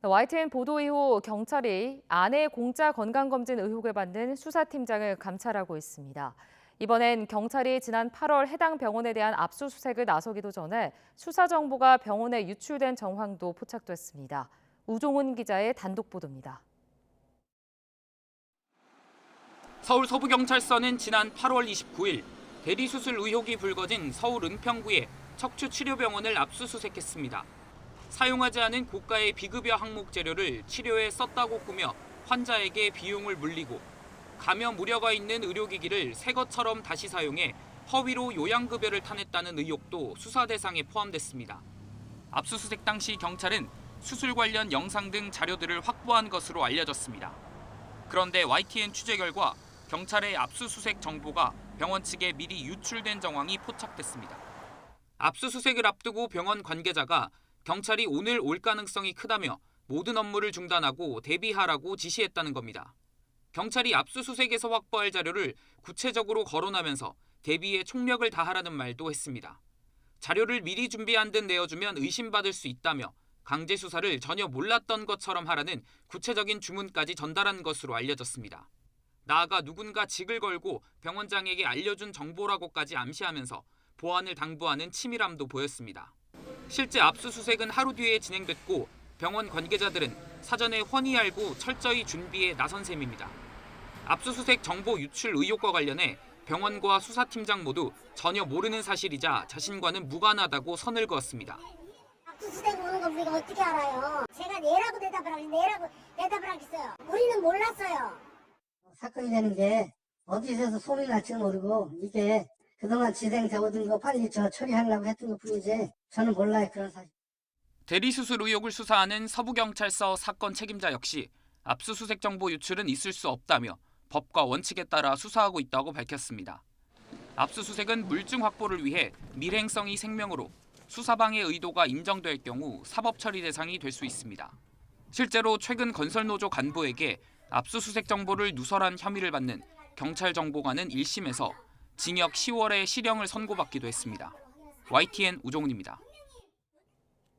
YTN 보도 이후 경찰이 아내 공짜 건강검진 의혹을 받는 수사팀장을 감찰하고 있습니다. 이번엔 경찰이 지난 8월 해당 병원에 대한 압수수색을 나서기도 전에 수사 정보가 병원에 유출된 정황도 포착됐습니다. 우종훈 기자의 단독 보도입니다. 서울 서부경찰서는 지난 8월 29일 대리수술 의혹이 불거진 서울 은평구의 척추치료병원을 압수수색했습니다. 사용하지 않은 고가의 비급여 항목 재료를 치료에 썼다고 꾸며 환자에게 비용을 물리고 감염 우려가 있는 의료기기를 새 것처럼 다시 사용해 허위로 요양급여를 타냈다는 의혹도 수사 대상에 포함됐습니다. 압수수색 당시 경찰은 수술 관련 영상 등 자료들을 확보한 것으로 알려졌습니다. 그런데 YTN 취재 결과 경찰의 압수수색 정보가 병원 측에 미리 유출된 정황이 포착됐습니다. 압수수색을 앞두고 병원 관계자가 경찰이 오늘 올 가능성이 크다며 모든 업무를 중단하고 대비하라고 지시했다는 겁니다. 경찰이 압수수색에서 확보할 자료를 구체적으로 거론하면서 대비에 총력을 다하라는 말도 했습니다. 자료를 미리 준비한 듯 내어주면 의심받을 수 있다며 강제 수사를 전혀 몰랐던 것처럼 하라는 구체적인 주문까지 전달한 것으로 알려졌습니다. 나아가 누군가 직을 걸고 병원장에게 알려준 정보라고까지 암시하면서 보안을 당부하는 치밀함도 보였습니다. 실제 압수수색은 하루 뒤에 진행됐고 병원 관계자들은 사전에 훤히 알고 철저히 준비에 나선 셈입니다. 압수수색 정보 유출 의혹과 관련해 병원과 수사팀장 모두 전혀 모르는 사실이자 자신과는 무관하다고 선을 그었습니다. 압수수색 오는 거 우리가 어떻게 알아요? 제가 네라고 대답을 하겠어요. 우리는 몰랐어요. 사건이 되는 게 어디서 소문이 날지는 모르고 이게 그동안 진행되어오던 거 빨리 처리하려고 했던 것 뿐이지 저는 몰라요, 그런 사실. 대리수술 의혹을 수사하는 서부경찰서 사건 책임자 역시 압수수색 정보 유출은 있을 수 없다며 법과 원칙에 따라 수사하고 있다고 밝혔습니다. 압수수색은 물증 확보를 위해 밀행성이 생명으로 수사방해 의도가 인정될 경우 사법 처리 대상이 될 수 있습니다. 실제로 최근 건설노조 간부에게 압수수색 정보를 누설한 혐의를 받는 경찰정보관은 1심에서 징역 10월에 실형을 선고받기도 했습니다. YTN 우종훈입니다.